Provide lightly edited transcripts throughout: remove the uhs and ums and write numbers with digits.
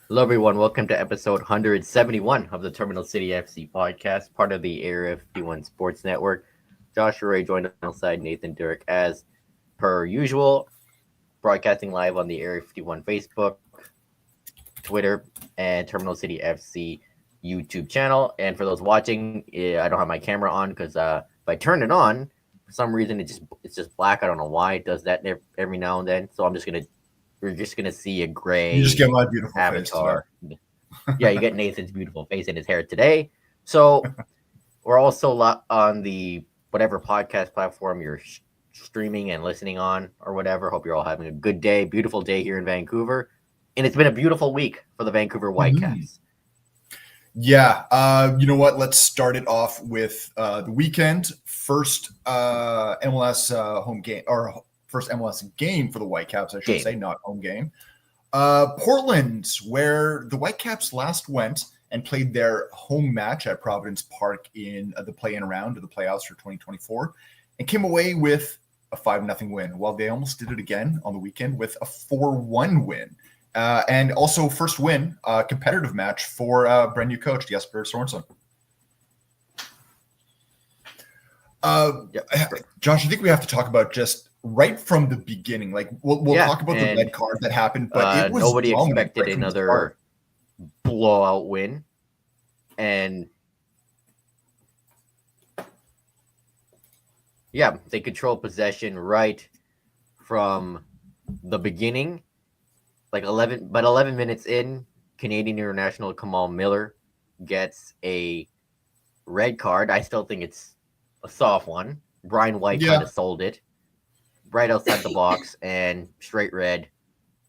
Hello, everyone. Welcome to episode 171 of the Terminal City FC podcast, part of the Area 51 Sports Network. Joshua Ray joined alongside Nathan Durek as per usual, broadcasting live on the Area 51 Facebook, Twitter, and Terminal City FC YouTube channel. And for those watching, I don't have my camera on because if I turn it on, for some reason it's just black. I don't know why it does that every now and then. So we're just gonna see a You just get gray my beautiful face today. avatar. Yeah, you get Nathan's beautiful face and his hair today. So we're also on the whatever podcast platform you're streaming and listening on or whatever. Hope you're all having a good day, beautiful day here in Vancouver. And it's been a beautiful week for the Vancouver Whitecaps. Yeah, you know what? Let's start it off with the weekend. First MLS home game, or first MLS game for the Whitecaps, I should say, not home game. Portland, where the Whitecaps last went and played their home match at Providence Park in the play-in round of the playoffs for 2024 and came away with a 5-0 win. Well, they almost did it again on the weekend with a 4-1 win. And also first win, competitive match for brand new coach, Jesper Sorensen. Josh, I think we have to talk about just right from the beginning. Like we'll talk about the red card that happened, but it was nobody expected another blowout win. And yeah, they control possession right from the beginning. Like 11 minutes in, Canadian international Kamal Miller gets a red card. I still think it's a soft one. Brian White kind of sold it right outside the box and straight red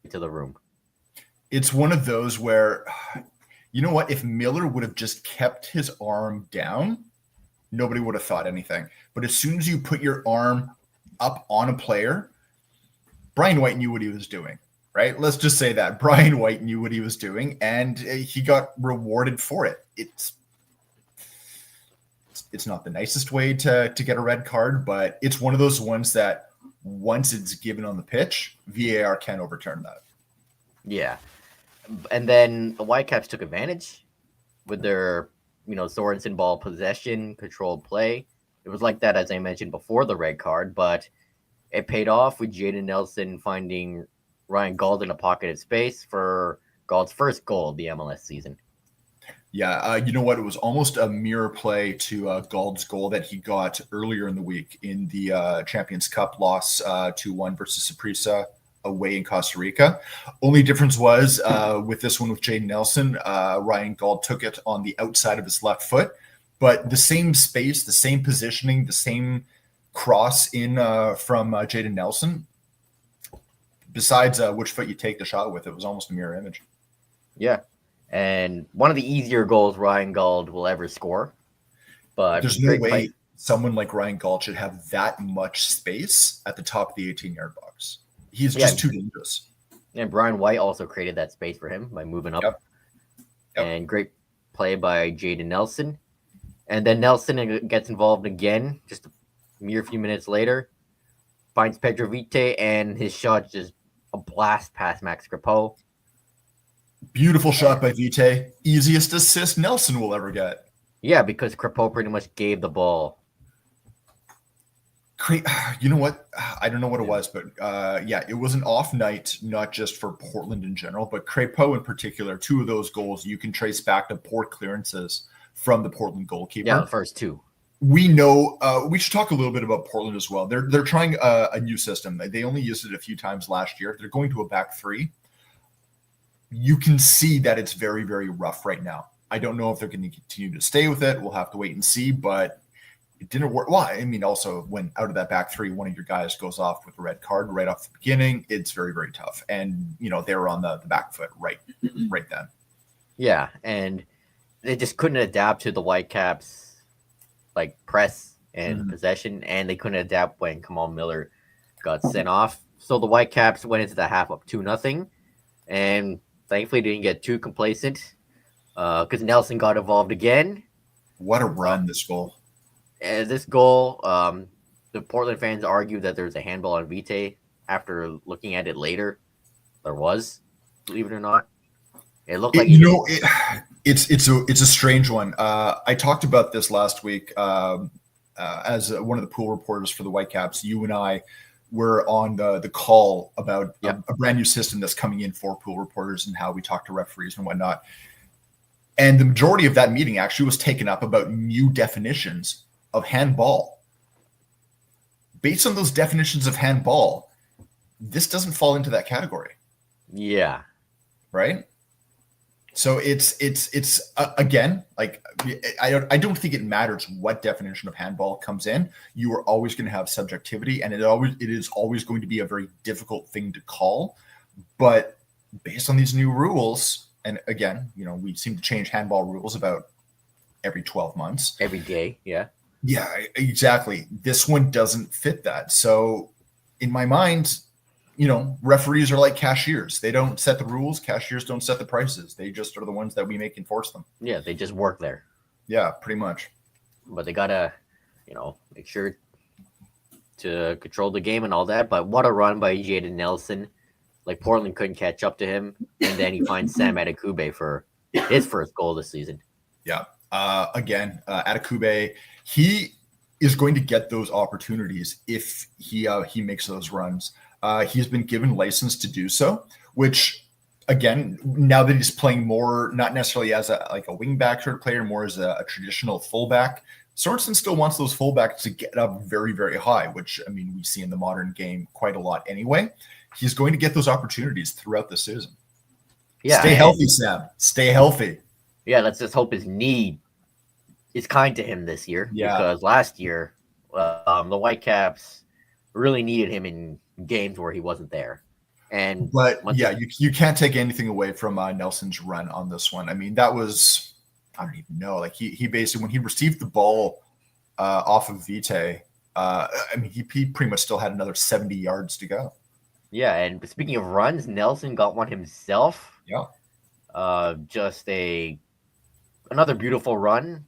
into the room. It's one of those where, you know what, if Miller would have just kept his arm down, nobody would have thought anything. But as soon as you put your arm up on a player, Brian White knew what he was doing. Right? Let's just say that Brian White knew what he was doing and he got rewarded for it. It's not the nicest way to get a red card, but it's one of those ones that once it's given on the pitch, VAR can't overturn that. Yeah. And then the Whitecaps took advantage with their, Sorensen ball possession, controlled play. It was like that, as I mentioned before the red card, but it paid off with Jaden Nelson finding Ryan Gauld in a pocket of space for Gauld's first goal of the MLS season. Yeah, you know what? It was almost a mirror play to Gauld's goal that he got earlier in the week in the Champions Cup loss 2-1 versus Saprissa away in Costa Rica. Only difference was with this one with Jaden Nelson, Ryan Gauld took it on the outside of his left foot, but the same space, the same positioning, the same cross in from Jaden Nelson. Besides which foot you take the shot with, it was almost a mirror image. Yeah. And one of the easier goals Ryan Gauld will ever score. But there's no way someone like Ryan Gauld should have that much space at the top of the 18-yard box. He's just too dangerous. And Brian White also created that space for him by moving up. Yep. And great play by Jaden Nelson. And then Nelson gets involved again just a mere few minutes later. Finds Pedro Vite, and his shot just a blast past Max Crepeau. Beautiful shot by Vite. Easiest assist Nelson will ever get. Yeah, because Crepeau pretty much gave the ball. You know what? I don't know what it was, but it was an off night, not just for Portland in general, but Crepeau in particular. Two of those goals you can trace back to poor clearances from the Portland goalkeeper. Yeah, the first two. We know we should talk a little bit about Portland as well. They're trying a new system. They only used it a few times last year. They're going to a back three. You can see that it's very, very rough right now. I don't know if they're going to continue to stay with it. We'll have to wait and see, but it didn't work. Well, I mean, also when out of that back three, one of your guys goes off with a red card right off the beginning, it's very, very tough. And, they were on the back foot right then. Yeah, and they just couldn't adapt to the Whitecaps like press and possession, and they couldn't adapt when Kamal Miller got sent off. So the Whitecaps went into the half up 2-0, and thankfully didn't get too complacent because Nelson got involved again. What a run, this goal. This goal, the Portland fans argue that there's a handball on Vite. After looking at it later, there was, believe it or not. It looked like he did. It's a strange one. I talked about this last week as one of the pool reporters for the Whitecaps. You and I were on the call about a brand new system that's coming in for pool reporters and how we talk to referees and whatnot. And the majority of that meeting actually was taken up about new definitions of handball. Based on those definitions of handball, this doesn't fall into that category. Yeah. Right? So it's again, like I don't think it matters what definition of handball comes in. You are always going to have subjectivity, and it is always going to be a very difficult thing to call. But based on these new rules, and again, we seem to change handball rules about every 12 months. Every day, yeah. Yeah, exactly. This one doesn't fit that. So in my mind, referees are like cashiers. They don't set the rules. Cashiers don't set the prices. They just are the ones that we make enforce them. Yeah, they just work there. Yeah, pretty much. But they gotta, make sure to control the game and all that. But what a run by Jaden Nelson. Like, Portland couldn't catch up to him. And then he finds Sam Adekugbe for his first goal this season. Yeah. Again, Adekugbe, he is going to get those opportunities if he makes those runs. He's been given license to do so, which, again, now that he's playing more, not necessarily as a wing-back sort of player, more as a traditional fullback, Sorensen still wants those fullbacks to get up very, very high, which, I mean, we see in the modern game quite a lot anyway. He's going to get those opportunities throughout the season. Yeah, stay healthy, Sam. Stay healthy. Yeah, let's just hope his knee is kind to him this year. Yeah. Because last year, the Whitecaps really needed him in games where he wasn't there. But you can't take anything away from Nelson's run on this one. I mean, that was, I don't even know. Like he basically, when he received the ball off of Vitae, I mean, he pretty much still had another 70 yards to go. Yeah, and speaking of runs, Nelson got one himself. Yeah. Just another beautiful run.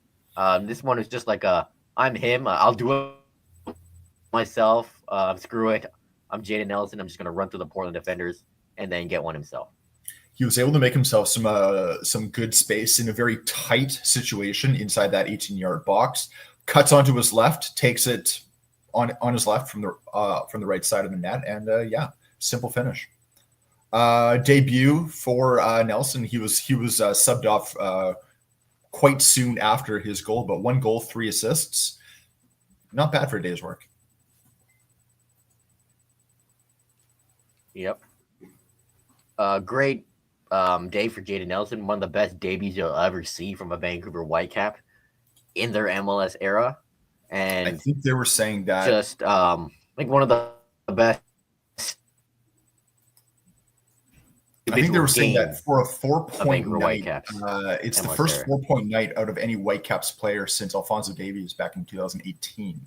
This one is just like I'm him. I'll do it myself. Screw it. I'm Jaden Nelson. I'm just going to run through the Portland defenders and then get one himself. He was able to make himself some good space in a very tight situation inside that 18-yard box. Cuts onto his left, takes it on his left from the right side of the net, and simple finish. Debut for Nelson. He was subbed off quite soon after his goal, but 1 goal, 3 assists. Not bad for a day's work. Yep. Great day for Jaden Nelson. One of the best debuts you'll ever see from a Vancouver Whitecap in their MLS era. And I think they were saying that just like one of the best. I think they were saying that for a 4-point night, it's the first 4-point night out of any Whitecaps player since Alphonso Davies back in 2018.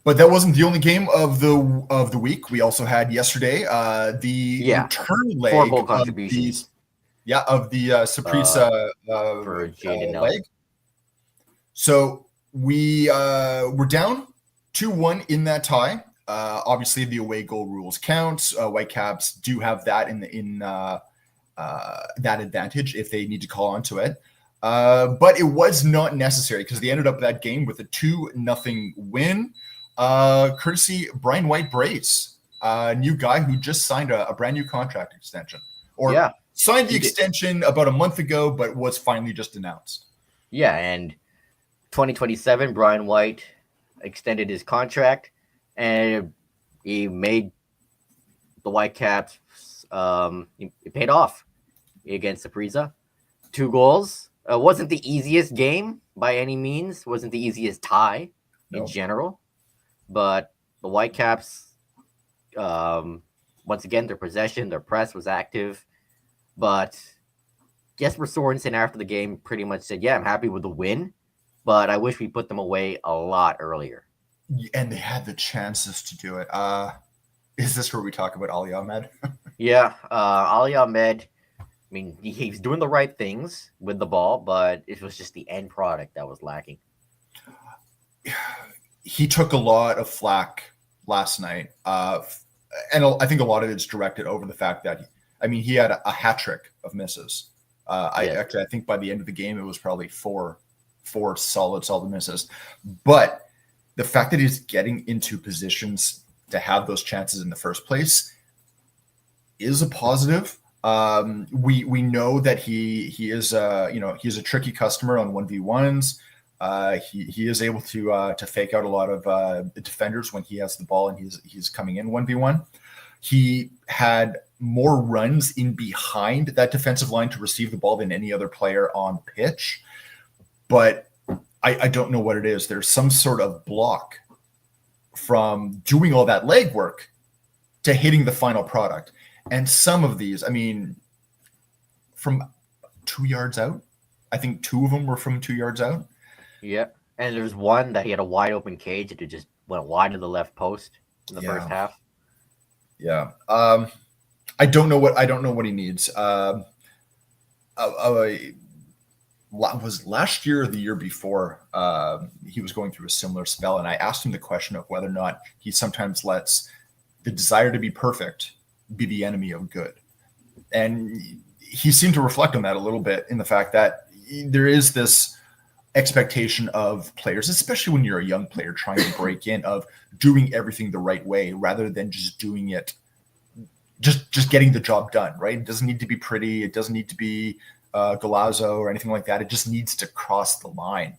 But that wasn't the only game of the week. We also had yesterday the return leg 4 goal contributions. Of the Saprissa for Jaden Nelson. Leg. So we were down 2-1 in that tie. Obviously, the away goal rules count. Whitecaps do have that in that advantage if they need to call onto it. But it was not necessary because they ended up that game with a 2-0 win. Courtesy Brian White Brace, a new guy who just signed a brand new contract extension. Signed the extension about a month ago, but was finally just announced. Yeah, and 2027, Brian White extended his contract, and he made the Whitecaps. It paid off against Saprissa. 2 goals. Wasn't the easiest game by any means. Wasn't the easiest tie in general. But the Whitecaps, once again, their possession, their press was active. But Jesper Sorensen after the game pretty much said, I'm happy with the win, but I wish we put them away a lot earlier. And they had the chances to do it. Is this where we talk about Ali Ahmed? Ali Ahmed, I mean, he's doing the right things with the ball, but it was just the end product that was lacking. He took a lot of flack last night. And I think a lot of it's directed over the fact that, he had a hat trick of misses. I think by the end of the game, it was probably four solid misses. But the fact that he's getting into positions to have those chances in the first place is a positive. We know that he is he's a tricky customer on 1v1s. He is able to fake out a lot of defenders when he has the ball and he's coming in 1v1. He had more runs in behind that defensive line to receive the ball than any other player on pitch. But I don't know what it is. There's some sort of block from doing all that legwork to hitting the final product. And some of these, from 2 yards out, I think two of them were from 2 yards out. Yeah. And there's one that he had a wide open cage that just went wide to the left post in the first half. Yeah. I don't know what he needs. Was last year or the year before, he was going through a similar spell, and I asked him the question of whether or not he sometimes lets the desire to be perfect be the enemy of good. And he seemed to reflect on that a little bit in the fact that there is this expectation of players, especially when you're a young player trying to break in, of doing everything the right way rather than just doing it, just getting the job done, right? It doesn't need to be pretty. It doesn't need to be Galazzo or anything like that. It just needs to cross the line.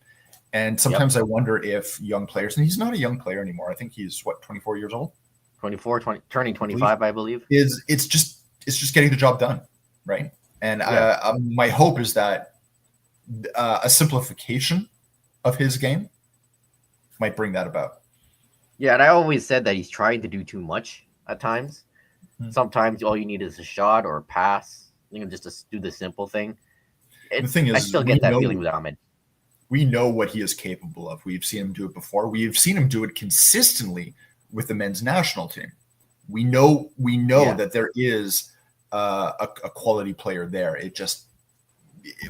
And sometimes I wonder if young players, and he's not a young player anymore. I think he's 24 years old? 24, turning 25, I believe. It's just getting the job done, right? And my hope is that a simplification of his game might bring that about. Yeah, and I always said that he's trying to do too much at times. Mm-hmm. Sometimes all you need is a shot or a pass, just to do the simple thing. The thing is, I still get that feeling with Ahmed. We know what he is capable of. We've seen him do it before. We've seen him do it consistently with the men's national team. We know that there is a quality player there. It just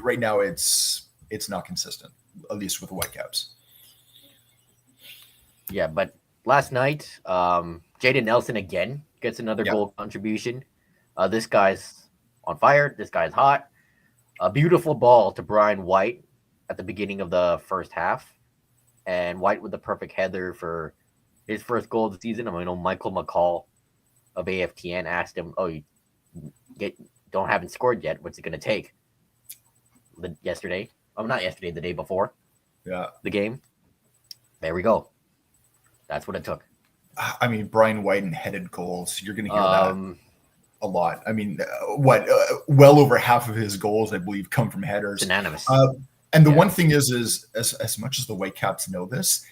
right now it's not consistent, at least with the Whitecaps. Yeah, but last night, Jaden Nelson again gets another goal contribution. This guy's on fire. This guy's hot. A beautiful ball to Brian White at the beginning of the first half, and White with the perfect header for his first goal of the season. I know Michael McCall of AFTN asked him, "Oh, you haven't scored yet. What's it going to take?" Yesterday, not yesterday, the day before, the game. There we go. That's what it took. Brian White and headed goals. You're going to hear that a lot. Well over half of his goals, I believe, come from headers. It's unanimous. And the one thing is as much as the Whitecaps know this,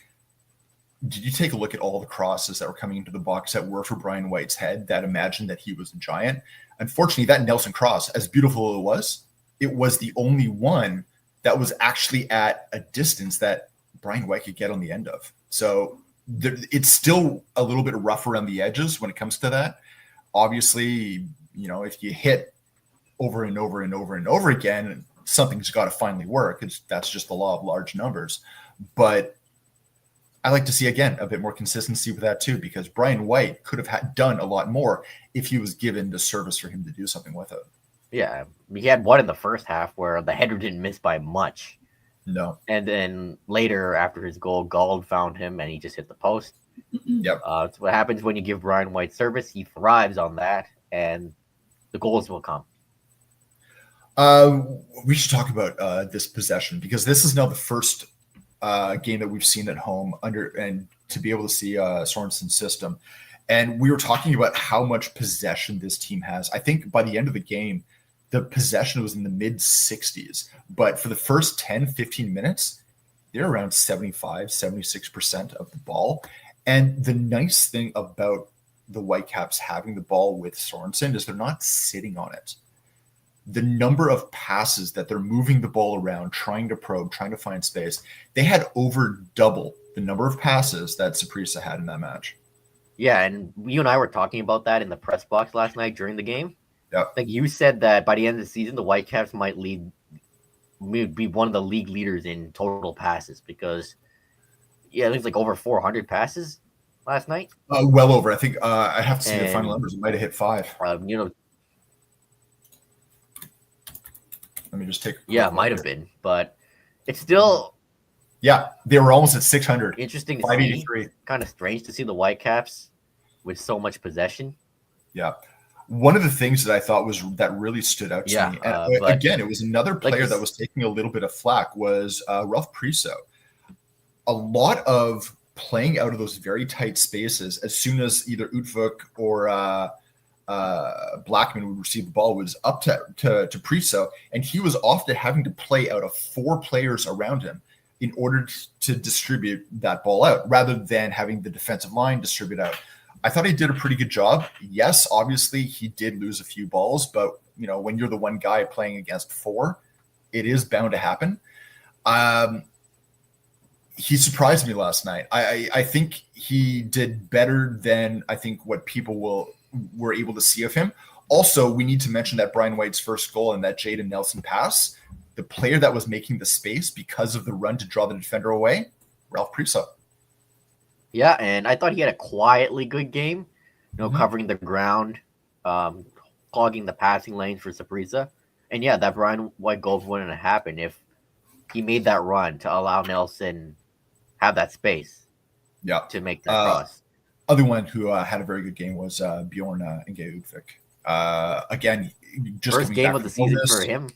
did you take a look at all the crosses that were coming into the box that were for Brian White's head that imagined that he was a giant? Unfortunately, that Nelson cross, as beautiful as it was the only one that was actually at a distance that Brian White could get on the end of. So it's still a little bit rough around the edges when it comes to that. Obviously, if you hit over and over and over and over again, something's got to finally work. That's just the law of large numbers. But I like to see, again, a bit more consistency with that too, because Brian White could have done a lot more if he was given the service for him to do something with it. Yeah, he had one in the first half where the header didn't miss by much. No. And then later, after his goal, Gauld found him and he just hit the post. Yep. That's what happens when you give Brian White service. He thrives on that, and the goals will come. We should talk about this possession, because this is now the first game that we've seen at home and to be able to see Sorensen's system. And we were talking about how much possession this team has. I think by the end of the game, the possession was in the mid 60s, but for the first 10, 15 minutes, they're around 75, 76% of the ball. And the nice thing about the Whitecaps having the ball with Sorensen is they're not sitting on it. The number of passes that they're moving the ball around, trying to probe, trying to find space, they had over double the number of passes that Saprissa had in that match. Yeah, and you and I were talking about that in the press box last night during the game. Yeah, like you said that by the end of the season, the Whitecaps might be one of the league leaders in total passes, because it was like over 400 passes last night. Well over. I think I have to see the final And numbers. It might have hit 5. you know, Let me just take a quick yeah, look might have here. been, but it's still Yeah, they were almost at 600. interesting to see. 583. Kind of strange to see the Whitecaps with so much possession. Yeah. One of the things that I thought was that really stood out to me, and But again, it was another like player that was taking a little bit of flack, was Ralph Priso. A lot of playing out of those very tight spaces as soon as either Utvuk or Blackman would receive the ball was up to Priso, and he was often having to play out of 4 players around him in order to distribute that ball out rather than having the defensive line distribute out. I thought he did a pretty good job. Yes, obviously he did lose a few balls, but when you're the one guy playing against 4, it is bound to happen. He surprised me last night. I think he did better than I think what people were able to see of him. Also, we need to mention that Brian White's first goal and that Jaden Nelson pass, the player that was making the space because of the run to draw the defender away, Ralph Priso. Yeah, and I thought he had a quietly good game, covering the ground, clogging the passing lanes for Saprissa. And yeah, that Brian White goal wouldn't have happened if he made that run to allow Nelson have that space to make that cross. Other one who had a very good game was Bjorn Utvik. Again, just first game of the season for him.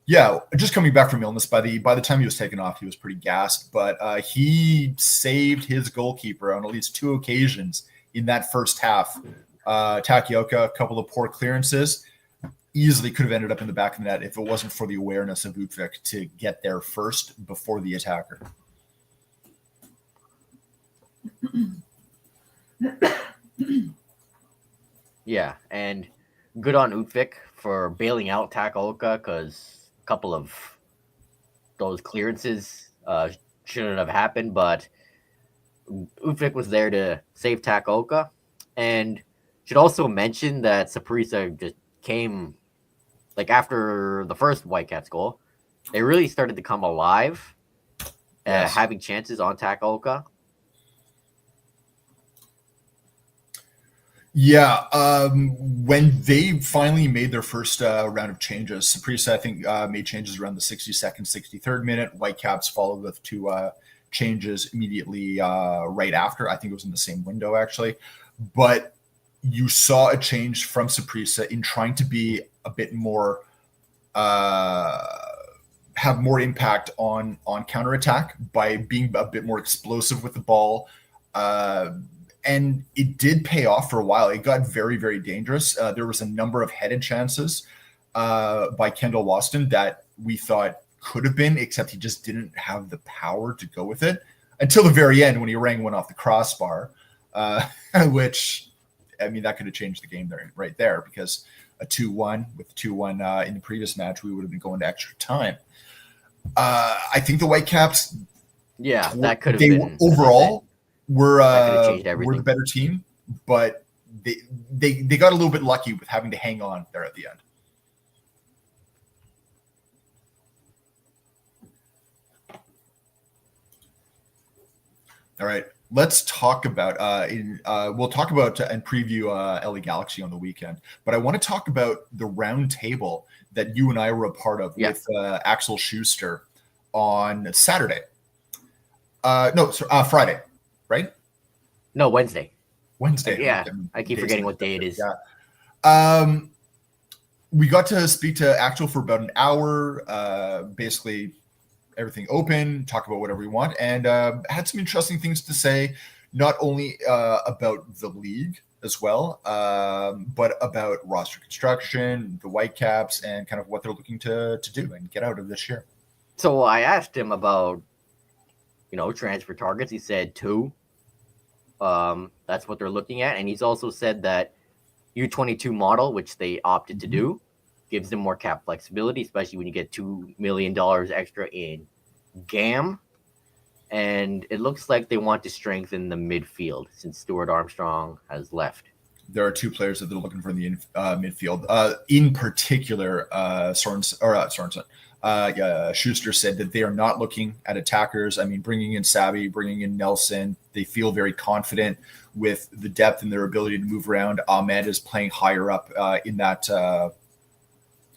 Yeah, just coming back from illness. By the time he was taken off, he was pretty gassed. But he saved his goalkeeper on at least 2 occasions in that first half. Takioka, a couple of poor clearances, easily could have ended up in the back of the net if it wasn't for the awareness of Utvik to get there first before the attacker. Yeah, and good on Utvik for bailing out Takioka, because a couple of those clearances shouldn't have happened, but Utvik was there to save Takioka. And should also mention that Saprissa just came, like after the first Whitecaps goal, they really started to come alive, having chances on Takioka. Yeah, when they finally made their first round of changes, Saprissa, I think, made changes around the 62nd, 63rd minute. Whitecaps followed with 2 changes immediately right after. I think it was in the same window, actually. But you saw a change from Saprissa in trying to be a bit more, have more impact on counterattack by being a bit more explosive with the ball. And it did pay off for a while. It got very, very dangerous. There was a number of headed chances by Kendall Waston that we thought could have been, except he just didn't have the power to go with it until the very end when he rang one off the crossbar, which, I mean, that could have changed the game there, right there, because a 2-1 with 2-1 in the previous match, we would have been going to extra time. I think the Whitecaps, that could have been overall. We're the better team, but they got a little bit lucky with having to hang on there at the end. All right, let's talk about we'll talk about and preview LA Galaxy on the weekend, but I want to talk about the round table that you and I were a part of with Axel Schuster on Saturday. Friday. Right? No, Wednesday. Yeah, I keep forgetting what day it is. Yeah. We got to speak to Axel for about an hour. Basically, everything open, talk about whatever we want, and had some interesting things to say, not only about the league as well, but about roster construction, the Whitecaps, and kind of what they're looking to do and get out of this year. So I asked him about transfer targets. He said 2. That's what they're looking at. And he's also said that U22 model, which they opted to do, gives them more cap flexibility, especially when you get $2 million extra in GAM. And it looks like they want to strengthen the midfield since Stuart Armstrong has left. There are 2 players that they're looking for in the midfield. In particular, Schuster said that they are not looking at attackers. I mean, bringing in Savvy, bringing in Nelson, they feel very confident with the depth and their ability to move around. Ahmed is playing higher up in that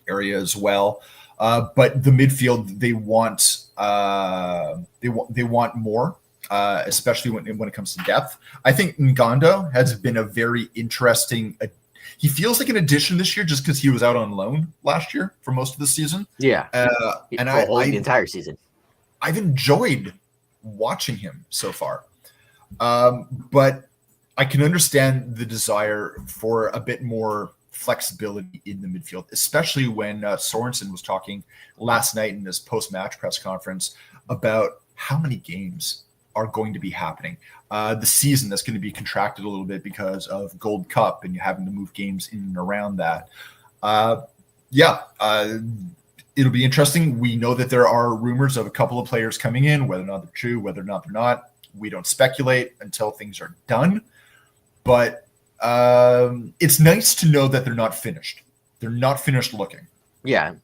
area as well. But the midfield, they want more, especially when it comes to depth. I think Ngando has been a very interesting. He feels like an addition this year just because he was out on loan last year for most of the season. Yeah, and the entire season. I've enjoyed watching him so far, but I can understand the desire for a bit more flexibility in the midfield, especially when Sorensen was talking last night in his post-match press conference about how many games are going to be happening. The season that's going to be contracted a little bit because of Gold Cup and you having to move games in and around that. It'll be interesting. We know that there are rumors of a couple of players coming in, whether or not they're true, whether or not they're not. We don't speculate until things are done. But it's nice to know that they're not finished. They're not finished looking. Yeah.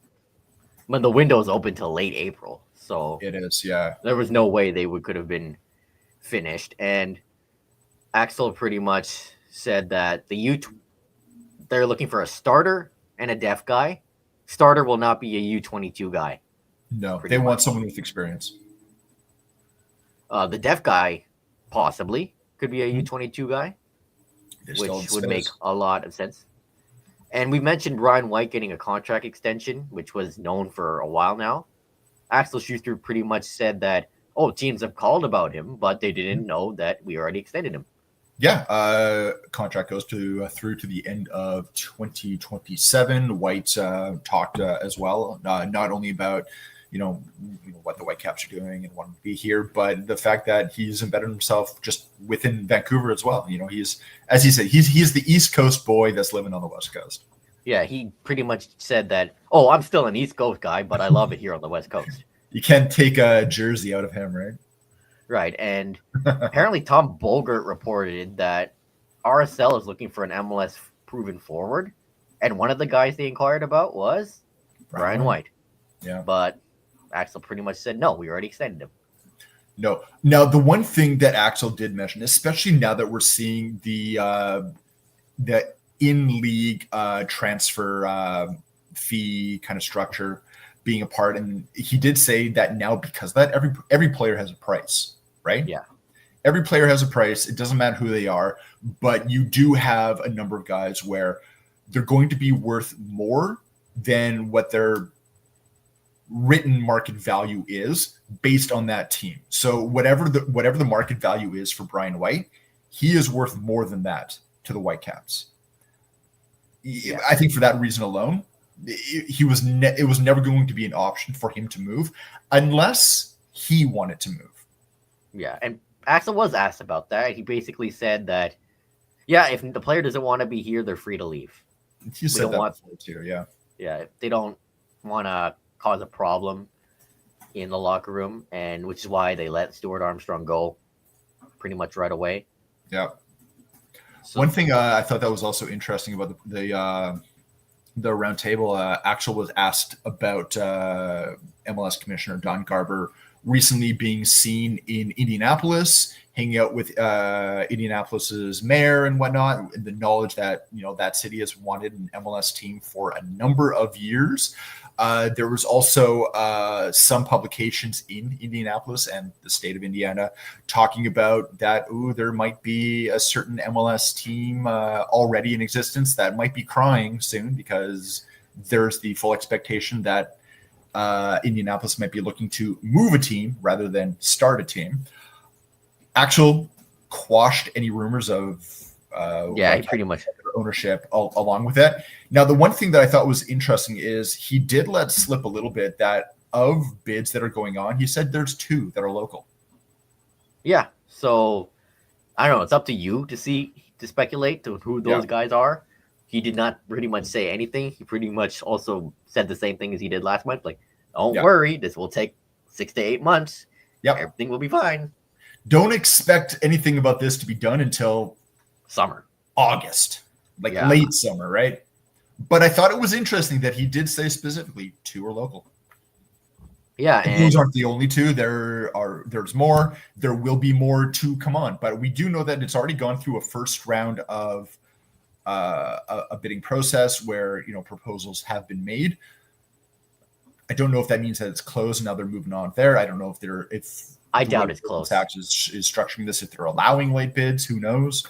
But the window's open till late April. So it is, yeah. There was no way they could have been finished. And Axel pretty much said that they're looking for a starter and a def guy. Starter will not be a U22 guy. No, they want someone with experience. The def guy possibly could be a U22 guy, which would make a lot of sense. And we mentioned Brian White getting a contract extension, which was known for a while now. Axel Schuster pretty much said that, teams have called about him, but they didn't know that we already extended him. Yeah, contract goes through to the end of 2027. White talked as well, not only about what the Whitecaps are doing and wanting to be here, but the fact that he's embedded himself just within Vancouver as well. He's, as he said, he's the East Coast boy that's living on the West Coast. Yeah, he pretty much said that, I'm still an East Coast guy, but I love it here on the West Coast. You can't take a jersey out of him, right? Right, and apparently Tom Bolgert reported that RSL is looking for an MLS proven forward, and one of the guys they inquired about was Brian White. Yeah, but Axel pretty much said, no, we already extended him. No. Now, the one thing that Axel did mention, especially now that we're seeing the in-league transfer fee kind of structure being a part, and he did say that now because of that, every player has a price, right? Yeah. Every player has a price. It doesn't matter who they are, but you do have a number of guys where they're going to be worth more than what their written market value is based on that team. So whatever the market value is for Brian White, he is worth more than that to the Whitecaps. Yeah. I think for that reason alone, it was never going to be an option for him to move unless he wanted to move. Yeah, and Axel was asked about that. He basically said that, if the player doesn't want to be here, they're free to leave. You said that before too, yeah. Yeah, if they don't want to cause a problem in the locker room, and which is why they let Stuart Armstrong go pretty much right away. Yeah. So, one thing I thought that was also interesting about the round table, Axel was asked about MLS Commissioner Don Garber recently being seen in Indianapolis, hanging out with Indianapolis's mayor and whatnot, and the knowledge that that city has wanted an MLS team for a number of years. There was also some publications in Indianapolis and the state of Indiana talking about that, there might be a certain MLS team already in existence that might be crying soon because there's the full expectation that Indianapolis might be looking to move a team rather than start a team. Axel quashed any rumors of he pretty much ownership along with it. Now, the one thing that I thought was interesting is he did let slip a little bit that of bids that are going on, he said there's 2 that are local. Yeah, so I don't know. It's up to you to speculate to who those guys are. He did not pretty much say anything. He pretty much also said the same thing as he did last month. Like, don't worry, this will take 6 to 8 months. Yep. Everything will be fine. Don't expect anything about this to be done until summer, August, late summer, right? But I thought it was interesting that he did say specifically 2 are local. Yeah, Those and aren't the only two. There's more. There will be more to come on, but we do know that it's already gone through a first round of a bidding process where proposals have been made. I don't know if that means that it's closed and now they're moving on there. I don't know if I the way doubt it's close. tax is structuring this, if they're allowing late bids. Who knows?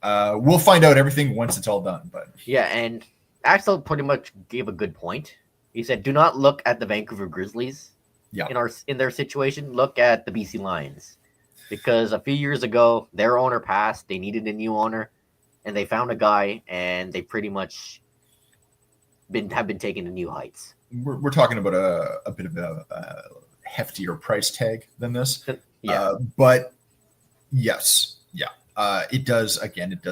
We'll find out everything once it's all done. But Yeah, and Axel pretty much gave a good point. He said, "Do not look at the Vancouver Grizzlies yeah, in their situation. Look at the BC Lions, because a few years ago their owner passed. They needed a new owner, and they found a guy, and they pretty much have been taken to new heights." we're talking about a bit of a heftier price tag than this. Yeah, But yes, yeah, it does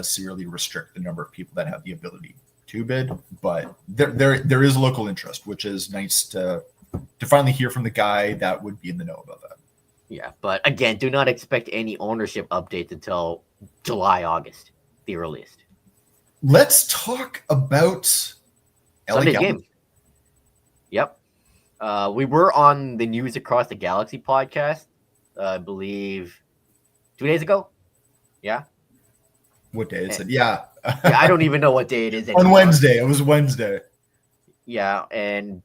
severely restrict the number of people that have the ability to bid. But there is local interest, which is nice to finally hear from the guy that would be in the know about that. yeah. But again, do not expect any ownership updates until July, August, the earliest. Let's talk about LA Sunday's Galaxy. game. Yep. We were on the News Across the Galaxy podcast, I believe 2 days ago. Yeah. What day is it? Yeah. Yeah, I don't even know what day it is anymore. On Wednesday. It was Wednesday. Yeah, and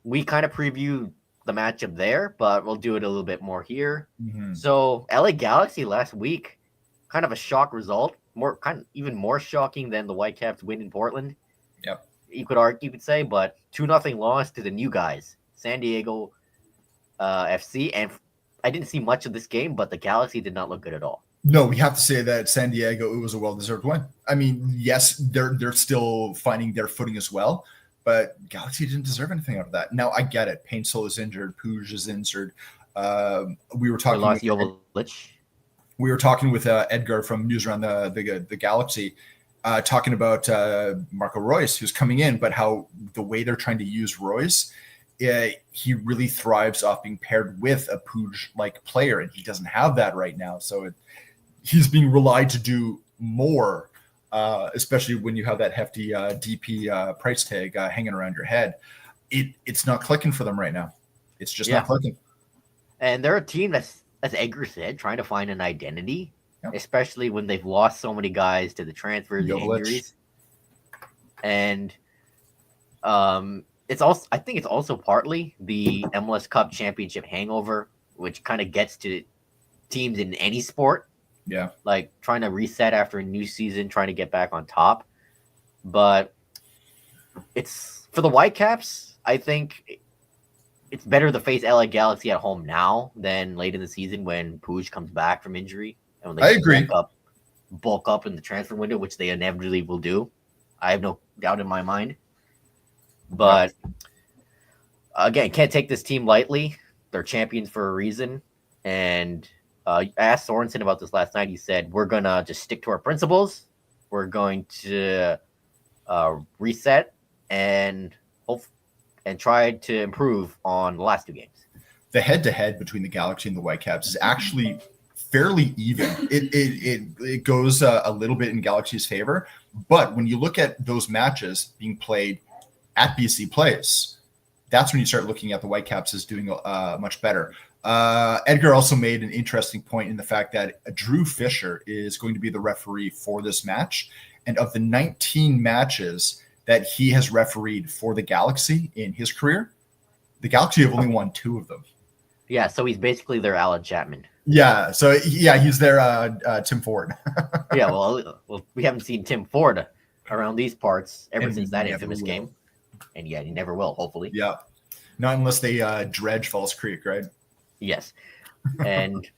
we kind of previewed the matchup there, but we'll do it a little bit more here. Mm-hmm. So LA Galaxy last week, kind of a shock result, even more shocking than the Whitecaps win in Portland. Yep. You could say, but 2-0 loss to the new guys, San Diego FC, and I didn't see much of this game, but the Galaxy did not look good at all. No, we have to say that San Diego, it was a well-deserved win. I mean, yes, they're still finding their footing as well, but Galaxy didn't deserve anything out of that. Now, I get it. Paintsol is injured. Puig is injured. We were talking lost Jovic. We were talking with Edgar from News Around the Galaxy, talking about Marco Royce, who's coming in, but how the way they're trying to use Royce, he really thrives off being paired with a Puig-like player, and he doesn't have that right now. So he's being relied to do more, especially when you have that hefty DP price tag hanging around your head. It's not clicking for them right now. It's just not clicking. And they're a team that's, as Edgar said, trying to find an identity, especially when they've lost so many guys to the transfers and injuries. And I think it's also partly the MLS Cup championship hangover, which kind of gets to teams in any sport. Yeah. Like trying to reset after a new season, trying to get back on top. But it's for the Whitecaps, I think it's better to face LA Galaxy at home now than late in the season when Puig comes back from injury. And when I agree. Bulk up in the transfer window, which they inevitably will do. I have no doubt in my mind. But again, can't take this team lightly. They're champions for a reason. And I asked Sorensen about this last night. He said, we're going to just stick to our principles. We're going to reset and try to improve on the last two games. The head-to-head between the Galaxy and the Whitecaps is actually fairly even. It goes a little bit in Galaxy's favor. But when you look at those matches being played at BC Place, that's when you start looking at the Whitecaps as doing much better. Edgar also made an interesting point in the fact that Drew Fisher is going to be the referee for this match. And of the 19 matches that he has refereed for the Galaxy in his career, the Galaxy have only won 2 of them. Yeah, so he's basically their Alan Chapman. Yeah, so he's their Tim Ford. Yeah, well, we haven't seen Tim Ford around these parts ever since that infamous game. And yeah, he never will, hopefully. Yeah. Not unless they dredge Falls Creek, right? Yes. And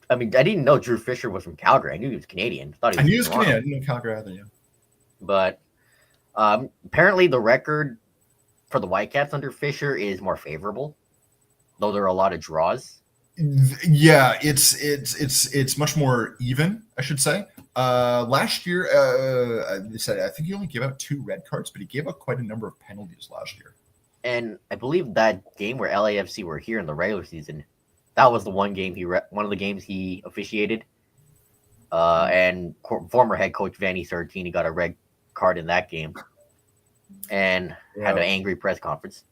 I mean, I didn't know Drew Fisher was from Calgary. I knew he was Canadian. I knew he was Canadian. I didn't know Calgary either, yeah. But apparently the record for the Whitecaps under Fisher is more favorable, though there are a lot of draws. Yeah, it's much more even, I should say. Last year, they said I think he only gave out 2 red cards, but he gave out quite a number of penalties last year. And I believe that game where LAFC were here in the regular season, that was the one of the games he officiated. And former head coach Vanni Sartini got a red card in that game, and had an angry press conference.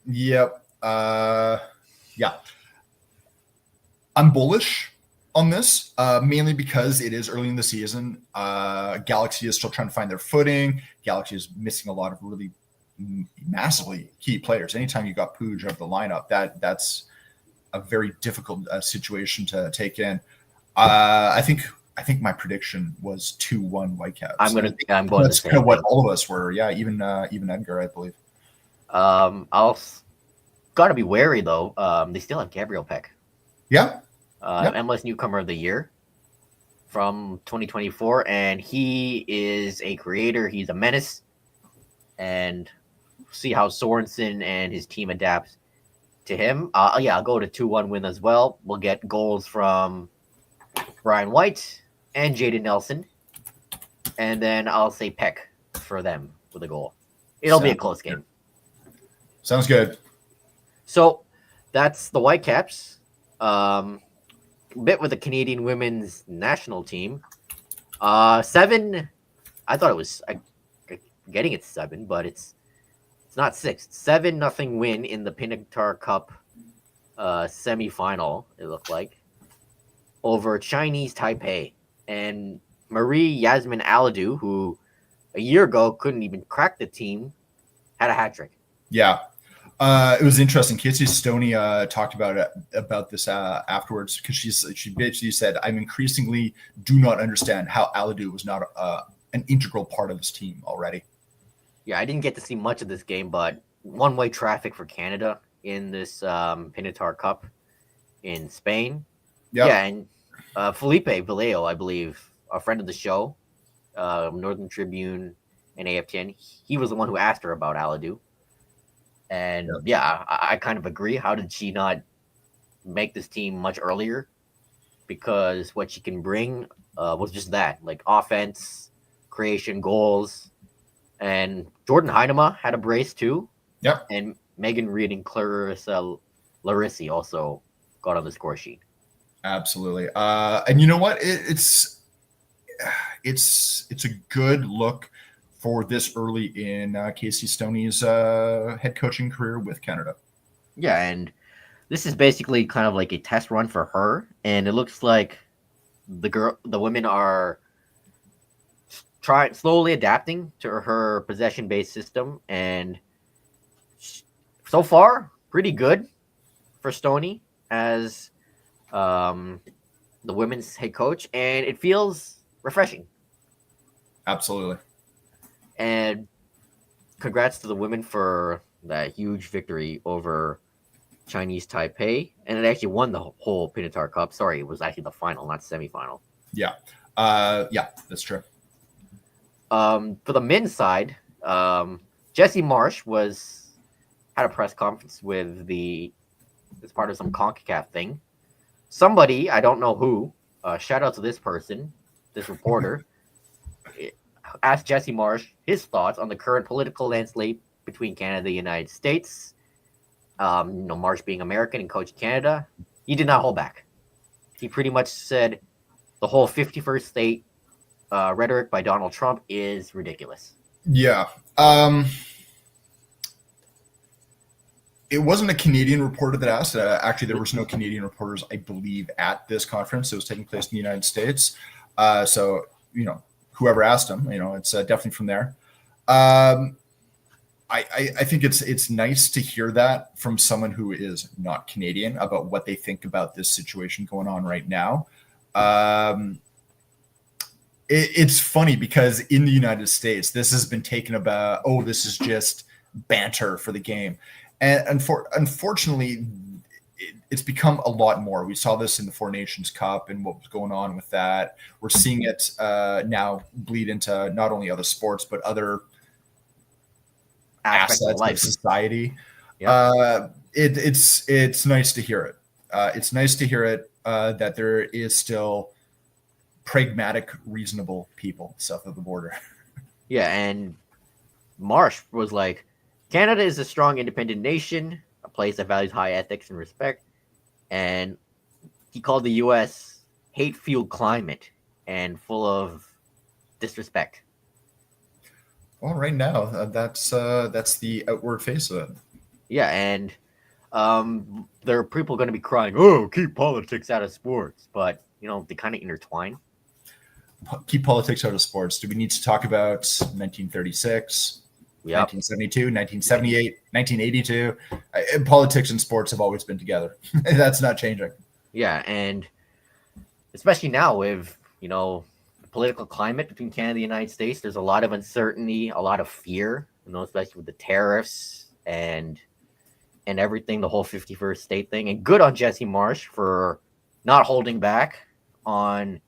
Yep. Yeah, I'm bullish on this, mainly because it is early in the season. Galaxy is still trying to find their footing. Galaxy is missing a lot of really massively key players. Anytime you got Pooj out of the lineup, that's a very difficult situation to take in. I think my prediction was 2-1 Whitecaps. I'm going the That's same kind of what thing. all of us were. Yeah, even Edgar, I believe. I'll gotta be wary though. They still have Gabriel Peck. Yeah. MLS newcomer of the year from 2024, and he is a creator. He's a menace, and see how Sorensen and his team adapts to him. I'll go to 2-1 win as well. We'll get goals from Brian White and Jaden Nelson, and then I'll say Peck for them with a goal. It'll be a close game. Sounds good. So that's the Whitecaps. Bit with the Canadian women's national team. 7. I thought it was getting it 7, but it's not 6. 7-0 win in the Pinatar Cup semifinal. It looked like over Chinese Taipei, and Marie Yasmin Aladou, who a year ago couldn't even crack the team, had a hat trick. Yeah. It was interesting. Casey Stoney talked about this afterwards, because she basically said, "I'm increasingly do not understand how Aladou was not an integral part of this team already." Yeah, I didn't get to see much of this game, but one-way traffic for Canada in this Pinatar Cup in Spain. Yep. Yeah, and Felipe Vallejo, I believe, a friend of the show, Northern Tribune and AFTN, he was the one who asked her about Aladou. And yeah, I kind of agree. How did she not make this team much earlier? Because what she can bring was just that, like offense, creation, goals. And Jordan Heinema had a brace too. Yep. And Megan Reed and Clarissa Larissi also got on the score sheet. Absolutely. And you know what? It's a good look for this early in Casey Stoney's head coaching career with Canada. Yeah, and this is basically kind of like a test run for her, and it looks like the women are slowly adapting to her possession-based system, and so far, pretty good for Stoney as the women's head coach, and it feels refreshing. Absolutely. And congrats to the women for that huge victory over Chinese Taipei, and it actually won the whole Pinatar Cup. Sorry, it was actually the final, not semifinal. Yeah, that's true. For the men's side, Jesse Marsh had a press conference as part of some CONCACAF thing. Somebody, I don't know who, shout out to this person, this reporter, asked Jesse Marsh his thoughts on the current political landscape between Canada and the United States. Marsh being American and coaching Canada, he did not hold back. He pretty much said the whole 51st state rhetoric by Donald Trump is ridiculous. Yeah. It wasn't a Canadian reporter that asked. Actually, there was no Canadian reporters, I believe, at this conference. It was taking place in the United States. So, whoever asked him, it's definitely from there. I think it's nice to hear that from someone who is not Canadian about what they think about this situation going on right now. It's funny because in the United States, this has been taken about, this is just banter for the game. And unfortunately, it's become a lot more. We saw this in the Four Nations Cup and what was going on with that. We're seeing it now bleed into not only other sports, but other assets of society. Yep. It's nice to hear it. It's nice to hear it that there is still pragmatic, reasonable people south of the border. Yeah, and Marsh was like, Canada is a strong, independent nation, a place that values high ethics and respect. And he called the U.S. hate-fueled climate and full of disrespect. Well, right now, that's the outward face of it. Yeah, and There are people going to be crying, "Oh, keep politics out of sports," but they kind of intertwine. Keep politics out of sports. Do we need to talk about 1936, Yep. 1972, 1978, 1982? Politics and sports have always been together. That's not changing. Yeah, and especially now with the political climate between Canada and the United States, there's a lot of uncertainty, a lot of fear. Especially with the tariffs and everything, the whole 51st state thing. And good on Jesse Marsh for not holding back on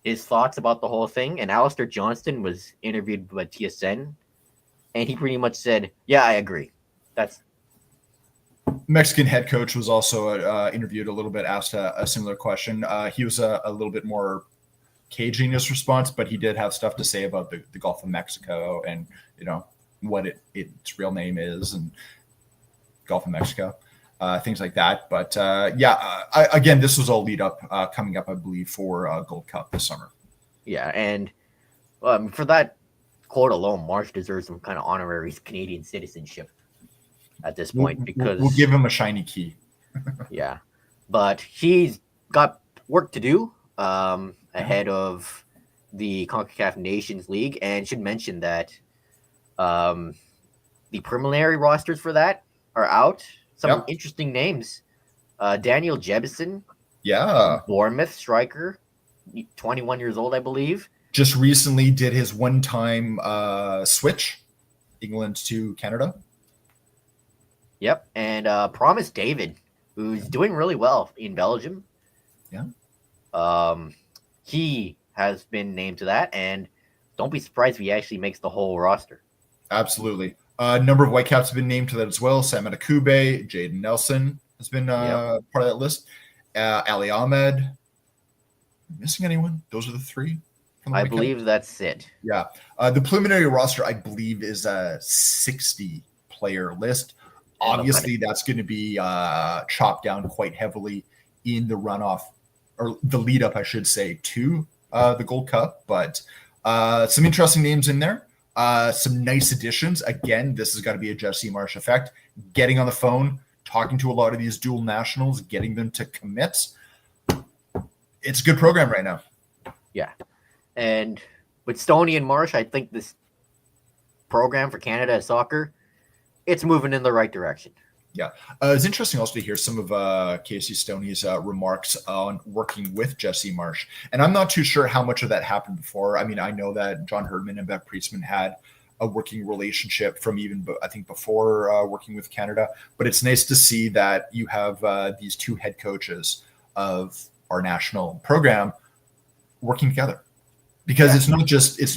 his thoughts about the whole thing. And Alistair Johnston was interviewed by TSN, and he pretty much said, "Yeah, I agree." That's Mexican head coach was also interviewed a little bit, asked a similar question. He was a little bit more cagey in his response, but he did have stuff to say about the Gulf of Mexico and what its real name is and Gulf of Mexico, things like that. But again, this was all lead up coming up, I believe, for Gold Cup this summer. Yeah, and for that quote alone, Marsh deserves some kind of honorary Canadian citizenship at this point because we'll give him a shiny key. Yeah, but he's got work to do ahead of the CONCACAF Nations League, and should mention that the preliminary rosters for that are out. Some interesting names: Daniel Jebison, Bournemouth striker, 21 years old, I believe. Just recently did his one-time switch, England to Canada. Yep, and Promise David, who's doing really well in Belgium. Yeah. He has been named to that, and don't be surprised if he actually makes the whole roster. Absolutely. A number of Whitecaps have been named to that as well. Sam Adekube, Jaden Nelson has been part of that list. Ali Ahmed. Missing anyone? Those are the three. I believe that's it. Yeah. The preliminary roster, I believe, is a 60-player list. Obviously, that's going to be chopped down quite heavily in the runoff, or the lead up, I should say, to the Gold Cup. But some interesting names in there. Some nice additions. Again, this has got to be a Jesse Marsh effect. Getting on the phone, talking to a lot of these dual nationals, getting them to commit. It's a good program right now. Yeah. And with Stoney and Marsh, I think this program for Canada soccer, it's moving in the right direction. Yeah. It's interesting also to hear some of Casey Stoney's remarks on working with Jesse Marsh. And I'm not too sure how much of that happened before. I mean, I know that John Herdman and Beck Priestman had a working relationship from even, I think, before working with Canada. But it's nice to see that you have these two head coaches of our national program working together. Because it's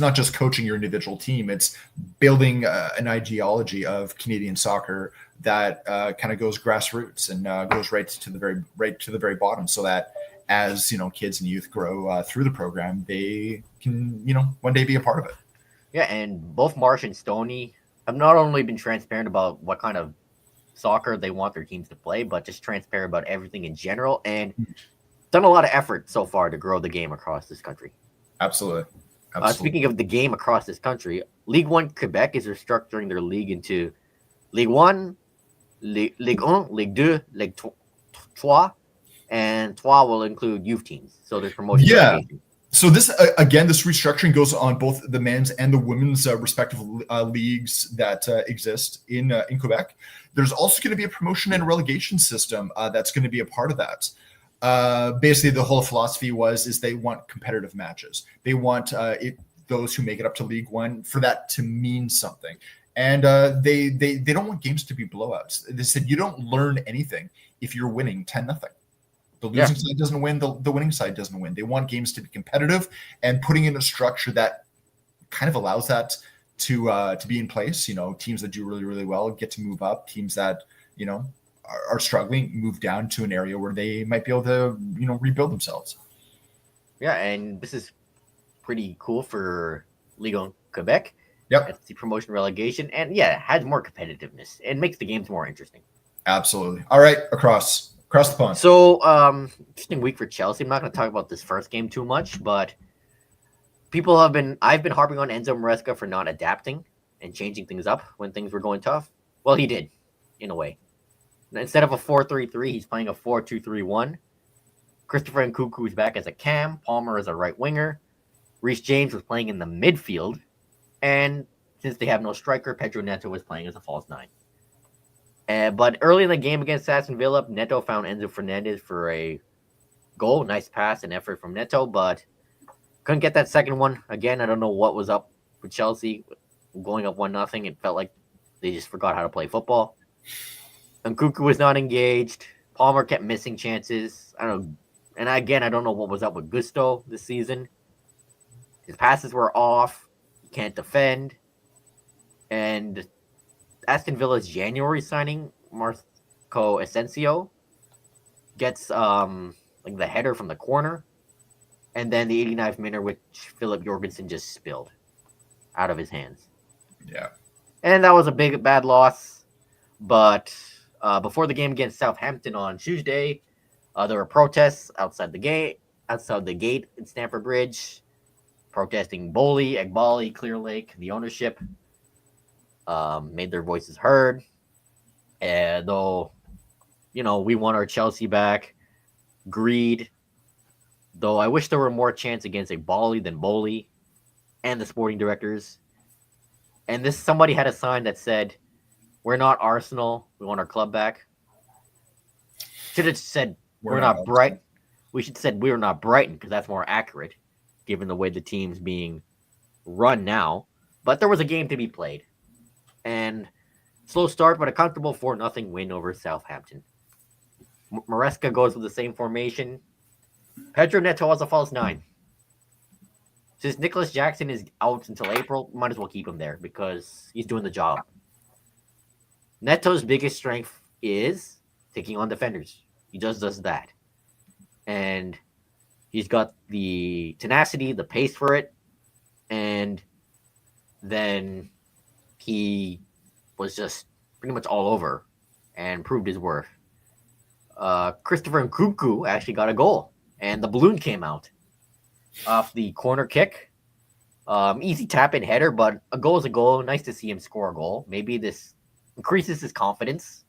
not just coaching your individual team; it's building an ideology of Canadian soccer that kind of goes grassroots and goes right to the very bottom, so that as kids and youth grow through the program, they can one day be a part of it. Yeah, and both Marsh and Stoney have not only been transparent about what kind of soccer they want their teams to play, but just transparent about everything in general, and done a lot of effort so far to grow the game across this country. Absolutely. Speaking of the game across this country, Ligue 1 Quebec is restructuring their league into Ligue 1, Ligue 1, Ligue 2, Ligue 3, and 3 will include youth teams. So there's promotion. Yeah. So this restructuring goes on both the men's and the women's respective leagues that exist in Quebec. There's also going to be a promotion and relegation system that's going to be a part of that. Basically, the whole philosophy is they want competitive matches. They want those who make it up to League One for that to mean something. And they don't want games to be blowouts. They said you don't learn anything if you're winning 10-0. The losing side doesn't win. The winning side doesn't win. They want games to be competitive, and putting in a structure that kind of allows that to be in place. Teams that do really, really well get to move up. Teams that are struggling move down to an area where they might be able to rebuild themselves. Yeah, and this is pretty cool for Ligue 1 Quebec. Yep. It's the promotion relegation, and it has more competitiveness. It makes the games more interesting. Absolutely. All right, across the pond. So, interesting week for Chelsea. I'm not going to talk about this first game too much, but I've been harping on Enzo Maresca for not adapting and changing things up when things were going tough. Well, he did, in a way. Instead of a 4-3-3, he's playing a 4-2-3-1. Christopher Nkunku is back as a cam. Palmer as a right winger. Reece James was playing in the midfield. And since they have no striker, Pedro Neto was playing as a false nine. But early in the game against Aston Villa, Neto found Enzo Fernandez for a goal. Nice pass and effort from Neto, but couldn't get that second one. Again, I don't know what was up with Chelsea going up 1-0. It felt like they just forgot how to play football. Nkunku was not engaged. Palmer kept missing chances. I don't know. And again, I don't know what was up with Gusto this season. His passes were off. He can't defend. And Aston Villa's January signing, Marco Asensio, gets like the header from the corner. And then the 89th minute, which Philip Jorgensen just spilled out of his hands. Yeah. And that was a bad loss. But before the game against Southampton on Tuesday, there were protests outside the gate in Stamford Bridge, protesting Bowley, Egbali, Clear Lake, the ownership. Made their voices heard. And though, we want our Chelsea back. Greed. Though I wish there were more chance against Egbali than Bowley and the sporting directors. And somebody had a sign that said, "We're not Arsenal. We want our club back." Should have said, "We're not Brighton." We should have said, "We're not Brighton," because that's more accurate, given the way the team's being run now. But there was a game to be played. And slow start, but a comfortable 4-0 win over Southampton. Maresca goes with the same formation. Pedro Neto has a false nine. Since Nicholas Jackson is out until April, might as well keep him there because he's doing the job. Neto's biggest strength is taking on defenders. He just does that. And he's got the tenacity, the pace for it. And then he was just pretty much all over and proved his worth. Christopher Nkunku actually got a goal, and the balloon came out off the corner kick. Easy tap-in header, but a goal is a goal. Nice to see him score a goal. Maybe this increases his confidence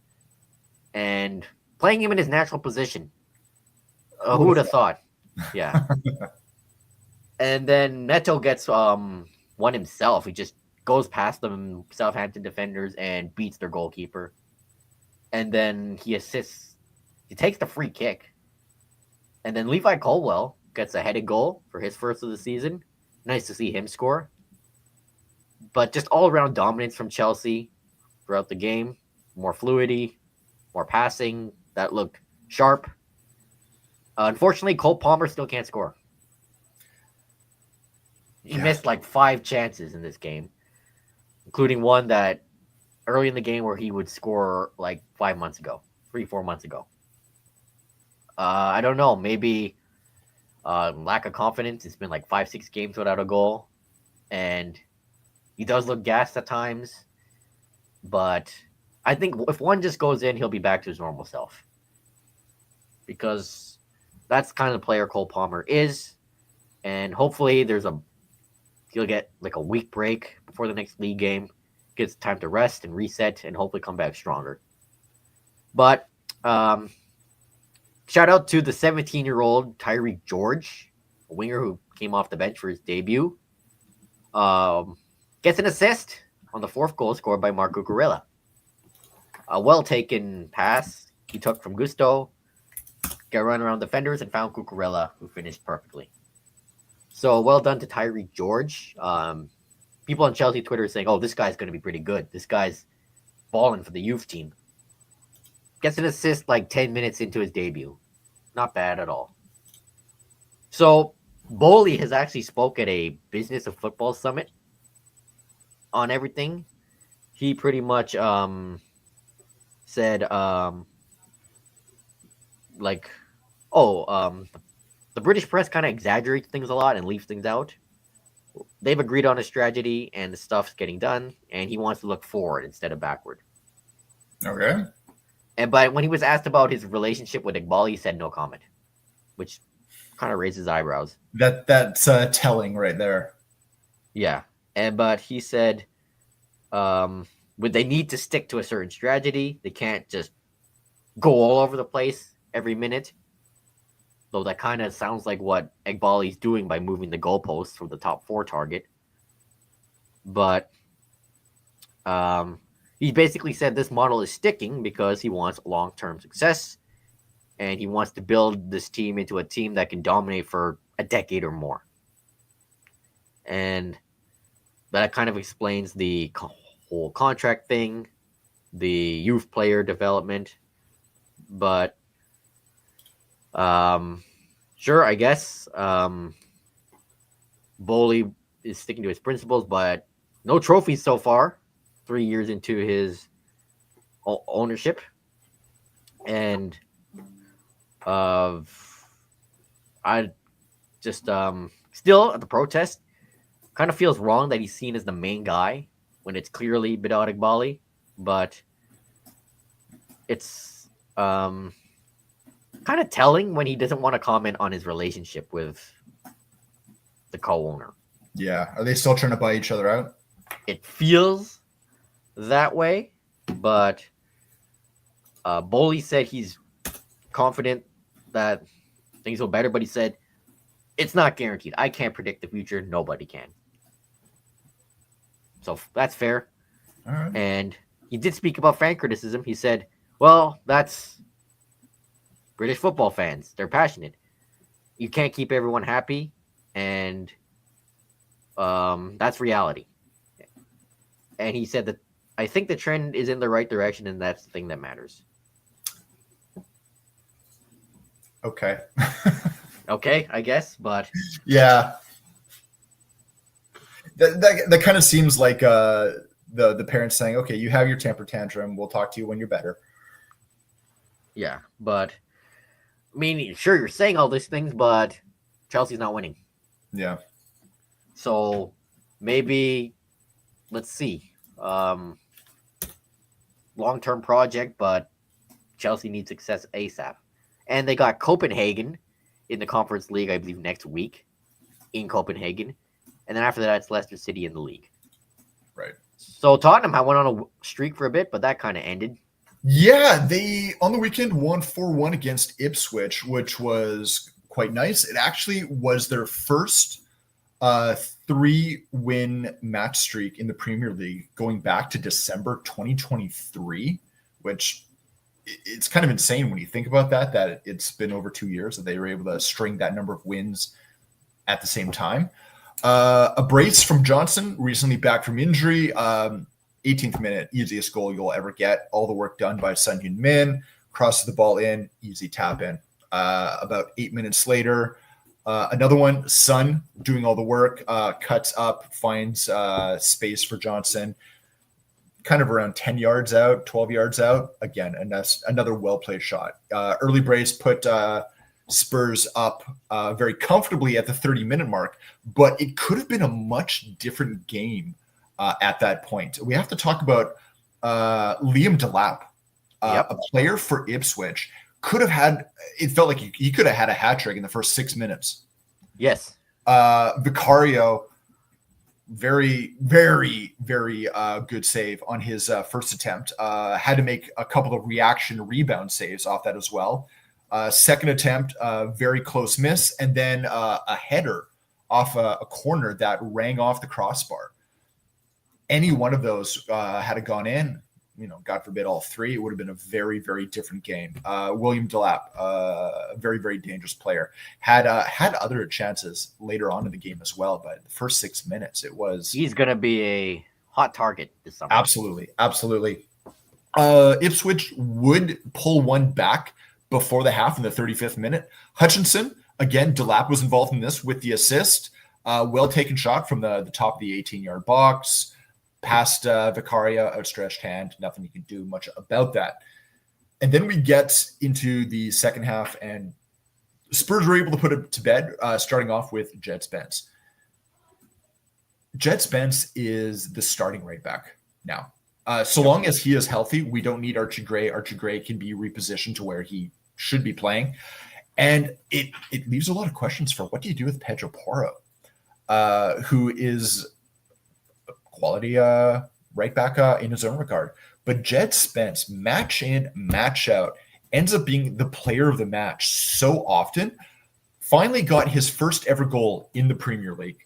and playing him in his natural position. Who would have thought? Yeah. And then Neto gets one himself. He just goes past the Southampton defenders and beats their goalkeeper. And then he assists. He takes the free kick. And then Levi Colwell gets a headed goal for his first of the season. Nice to see him score. But just all-around dominance from Chelsea throughout the game. More fluidity, more passing. That looked sharp. Unfortunately, Cole Palmer still can't score. He missed like 5 chances in this game, including one that early in the game where he would score like 5 months ago, 3-4 months ago. I don't know. Maybe lack of confidence. It's been like 5-6 games without a goal. And he does look gassed at times. But I think if one just goes in, he'll be back to his normal self. Because that's kind of the player Cole Palmer is. And hopefully he'll get like a week break before the next league game. Gets time to rest and reset and hopefully come back stronger. But shout out to the 17-year-old Tyreek George, a winger who came off the bench for his debut. Gets an assist on the 4th goal scored by Marco Cucurella. A well-taken pass he took from Gusto, got run around defenders, and found Cucurella, who finished perfectly. So well done to Tyreek George. People on Chelsea Twitter are saying, "Oh, this guy's going to be pretty good. This guy's balling for the youth team." Gets an assist like 10 minutes into his debut. Not bad at all. So Bowley has actually spoke at a Business of Football Summit on everything. He pretty much said the British press kind of exaggerates things a lot and leaves things out. They've agreed on a strategy and the stuff's getting done, and he wants to look forward instead of backward. Okay. But when he was asked about his relationship with Iqbal, he said no comment, which kind of raises eyebrows. That's telling right there. Yeah, but he said, they need to stick to a certain strategy. They can't just go all over the place every minute. Though that kind of sounds like what Egbali's doing by moving the goalposts from the top 4 target. But he basically said this model is sticking because he wants long-term success, and he wants to build this team into a team that can dominate for a decade or more. And that kind of explains the whole contract thing, the youth player development. But sure, I guess Boley is sticking to his principles, but no trophies so far. 3 years into his ownership, and I just still at the protest kind of feels wrong that he's seen as the main guy when it's clearly Bidot Bali, but it's kind of telling when he doesn't want to comment on his relationship with the co-owner. Yeah, are they still trying to buy each other out? It feels that way, but Boley said he's confident that things will better, but he said it's not guaranteed. I can't predict the future. Nobody can. So that's fair. All right. And he did speak about fan criticism. He said, well, that's British football fans. They're passionate. You can't keep everyone happy, and that's reality. And he said that I think the trend is in the right direction, and that's the thing that matters. Okay. Okay, I guess, but yeah, that kind of seems like the parents saying, "Okay, you have your temper tantrum. We'll talk to you when you're better." Yeah, but I mean, sure, you're saying all these things, but Chelsea's not winning. Yeah. So maybe let's see. Long-term project, but Chelsea needs success ASAP. And they got Copenhagen in the Conference League, I believe, next week in Copenhagen. And then after that, it's Leicester City in the league. Right. So Tottenham, I went on a streak for a bit, but that kind of ended. Yeah, they on the weekend won 4-1 against Ipswich, which was quite nice. It actually was their first 3-win match streak in the Premier League going back to December 2023, which it's kind of insane when you think about that it's been over 2 years that they were able to string that number of wins at the same time. A brace from Johnson, recently back from injury. 18th minute, easiest goal you'll ever get. All the work done by Son Heung-min. Crosses the ball in, easy tap in. About 8 minutes later, another one, Son doing all the work, cuts up, finds space for Johnson, kind of around 10 yards out, 12 yards out. Again, and that's another well-played shot. Early brace put Spurs up very comfortably at the 30-minute mark, but it could have been a much different game at that point. We have to talk about Liam Delap, a player for Ipswich. Could have had, it felt like he could have had a hat trick in the first 6 minutes. Yes. Vicario, very, very, very good save on his first attempt. Had to make a couple of reaction rebound saves off that as well. Second attempt, very close miss, and then a header off a corner that rang off the crossbar. Any one of those had it gone in, God forbid all three, it would have been a very, very different game. William Delap, a very, very dangerous player, had other chances later on in the game as well, but the first 6 minutes, he's going to be a hot target this summer. Absolutely. Ipswich would pull one back before the half in the 35th minute. Hutchinson, again, Delap was involved in this with the assist. Well taken shot from the top of the 18-yard box. Past Vicaria, outstretched hand. Nothing you can do much about that. And then we get into the second half, and Spurs were able to put it to bed, starting off with Jed Spence. Jed Spence is the starting right back now. So long as he is healthy, we don't need Archie Gray. Archie Gray can be repositioned to where he should be playing. And it leaves a lot of questions for what do you do with Pedro Porro, who is quality right back in his own regard. But Jed Spence, match in, match out, ends up being the player of the match so often. Finally got his first ever goal in the Premier League.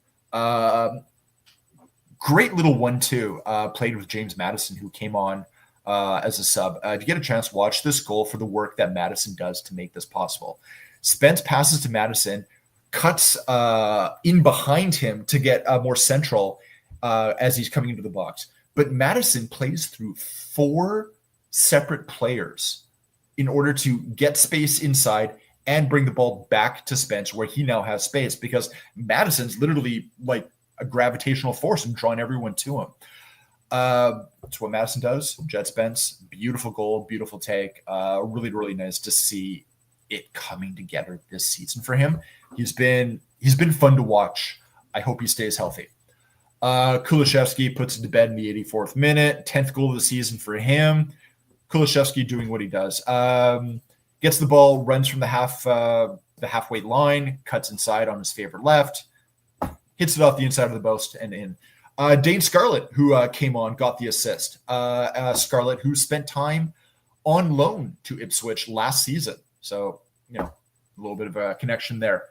Great little 1-2 played with James Maddison, who came on as a sub. If you get a chance, watch this goal for the work that Maddison does to make this possible. Spence passes to Maddison, cuts in behind him to get more central as he's coming into the box. But Maddison plays through 4 separate players in order to get space inside and bring the ball back to Spence where he now has space, because Madison's literally like a gravitational force and drawing everyone to him. That's what Maddison does. Jet Spence, beautiful goal, beautiful take. Really, really nice to see it coming together this season for him. He's been fun to watch. I hope he stays healthy. Kulishevsky puts it to bed in the 84th minute. 10th goal of the season for him. Kulishevsky doing what he does. Gets the ball, runs from the halfway line, cuts inside on his favorite left, hits it off the inside of the post and in. Dane Scarlett, who came on, got the assist. Scarlett, who spent time on loan to Ipswich last season. So, a little bit of a connection there.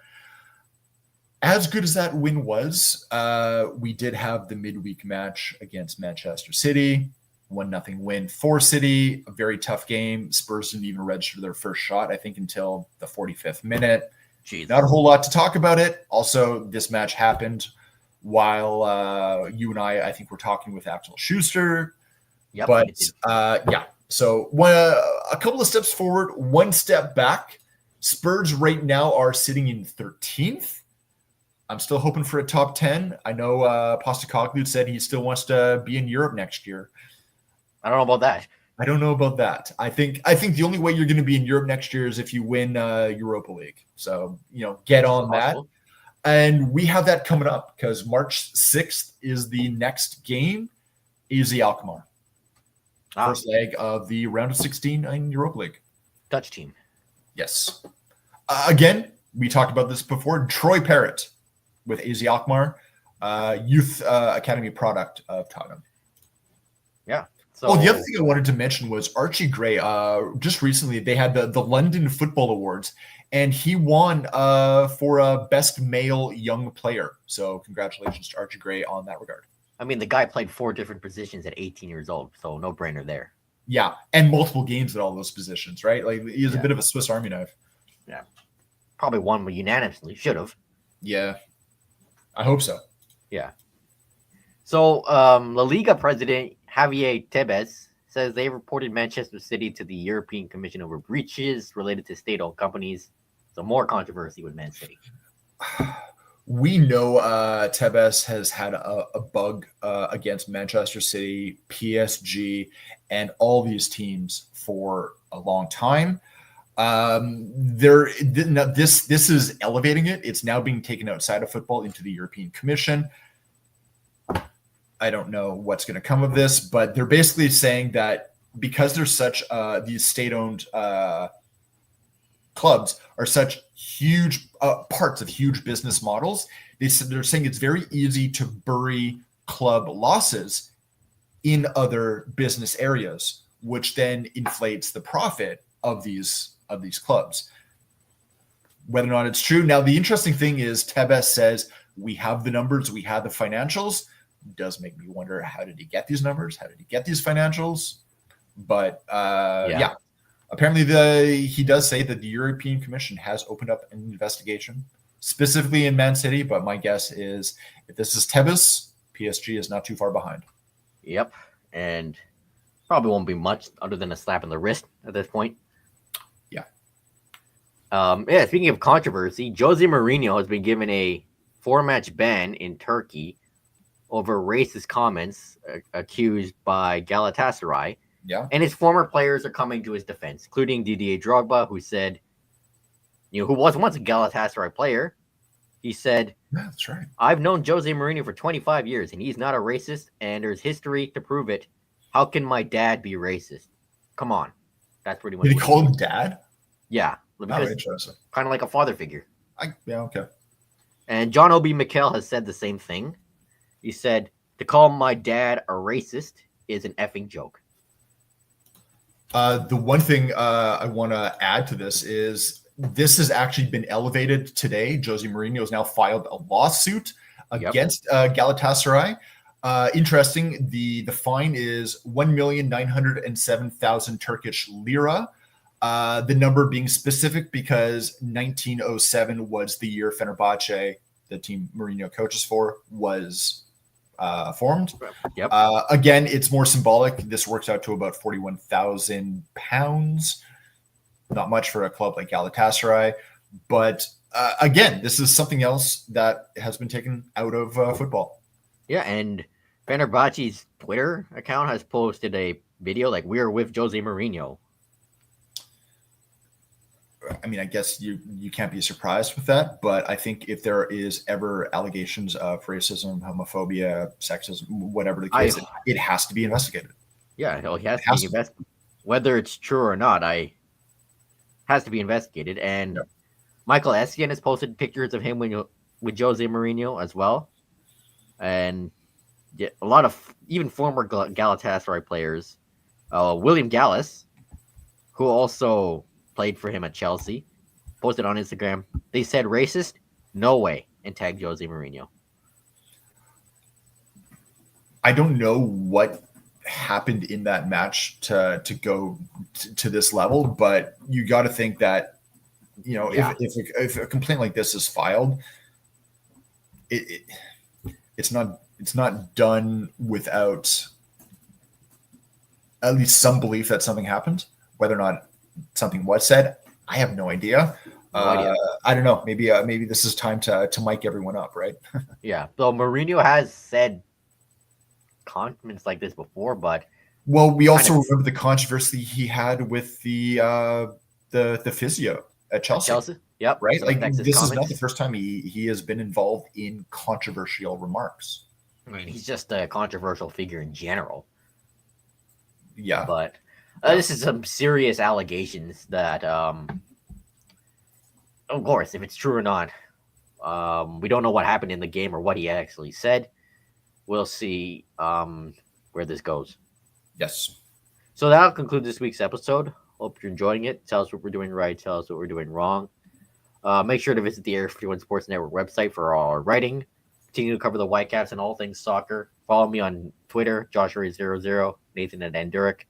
As good as that win was, we did have the midweek match against Manchester City. 1-0 win for City. A very tough game. Spurs didn't even register their first shot, I think, until the 45th minute. Jeez. Not a whole lot to talk about it. Also, this match happened while you and I think, were talking with Axel Schuster. Yep. But, yeah. So, a couple of steps forward, one step back. Spurs right now are sitting in 13th. I'm still hoping for a top 10. I know Postecoglou said he still wants to be in Europe next year. I don't know about that. I don't know about that. I think the only way you're going to be in Europe next year is if you win Europa League. So, get on that. And we have that coming up because March 6th is the next game. AZ Alkmaar. First leg of the round of 16 in Europa League. Dutch team. Yes. Again, we talked about this before. Troy Parrott with AZ Alkmaar, youth academy product of Tottenham. Yeah. So, the other thing I wanted to mention was Archie Gray. Just recently, they had the London Football Awards, and he won for a Best Male Young Player. So congratulations to Archie Gray on that regard. I mean, the guy played 4 different positions at 18 years old, so no brainer there. Yeah, and multiple games at all those positions, right? Like, he's a bit of a Swiss Army knife. Yeah. Probably won unanimously. Should have. Yeah. I hope so. Yeah. So, La Liga president Javier Tebas says they reported Manchester City to the European Commission over breaches related to state-owned companies. So more controversy with Man City. We know Tebas has had a bug against Manchester City, PSG, and all these teams for a long time. This is elevating it. It's now being taken outside of football into the European Commission. I don't know what's going to come of this, but they're basically saying that because there's such these state-owned clubs are such huge parts of huge business models, they're saying it's very easy to bury club losses in other business areas, which then inflates the profit of these clubs. Whether or not it's true. Now, the interesting thing is Tebas says we have the numbers, we have the financials. Does make me wonder, how did he get these numbers? How did he get these financials? But apparently he does say that the European Commission has opened up an investigation specifically in Man City. But my guess is if this is Tebas, PSG is not too far behind. Yep. And probably won't be much other than a slap in the wrist at this point. Yeah. Speaking of controversy, Jose Mourinho has been given a 4-match ban in Turkey over racist comments accused by Galatasaray. Yeah. And his former players are coming to his defense, including Didier Drogba, who said, who was once a Galatasaray player. He said, yeah, that's right. I've known Jose Mourinho for 25 years, and he's not a racist, and there's history to prove it. How can my dad be racist? Come on. That's pretty much. Did he call him dad? Yeah. Because interesting. Kind of like a father figure. Okay. And John Obi Mikel has said the same thing. He said, to call my dad a racist is an effing joke. The one thing I want to add to this has actually been elevated today. Jose Mourinho has now filed a lawsuit against Galatasaray. Interesting. The fine is 1,907,000 Turkish lira. The number being specific because 1907 was the year Fenerbahce, the team Mourinho coaches for, was formed. Yep. Again, it's more symbolic. This works out to about £41,000. Not much for a club like Galatasaray, but again, this is something else that has been taken out of football. Yeah, and Fenerbahce's Twitter account has posted a video like "We're with Jose Mourinho." I mean, I guess you can't be surprised with that, but I think if there is ever allegations of racism, homophobia, sexism, whatever the case, it has to be investigated. Yeah, he has to be investigated. Whether it's true or not, has to be investigated. And Michael Essien has posted pictures of him with Jose Mourinho as well. And a lot of even former Galatasaray players, William Gallas, who also played for him at Chelsea, posted on Instagram. They said racist, no way, and tagged Jose Mourinho. I don't know what happened in that match to go to this level, but you got to think that, you know, if a complaint like this is filed, it's not done without at least some belief that something happened. Whether or not something was said, I have no idea. I don't know. Maybe this is time to mic everyone up, right? Yeah. So Mourinho has said comments like this before, but we also remember the controversy he had with the physio at Chelsea. Yep. Right. Like this is not the first time he has been involved in controversial remarks. I mean, he's just a controversial figure in general. Yeah. But this is some serious allegations that, of course, if it's true or not, we don't know what happened in the game or what he actually said. We'll see where this goes. Yes. So that'll conclude this week's episode. Hope you're enjoying it. Tell us what we're doing right. Tell us what we're doing wrong. Make sure to visit the Area 51 Sports Network website for all our writing. Continue to cover the Whitecaps and all things soccer. Follow me on Twitter, Joshua00, Nathan at Enduric.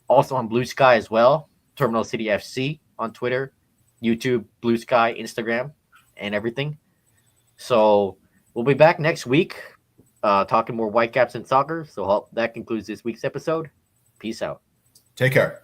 Also on Blue Sky as well, Terminal City FC on Twitter, YouTube, Blue Sky, Instagram, and everything. So we'll be back next week talking more Whitecaps and soccer. So that concludes this week's episode. Peace out. Take care.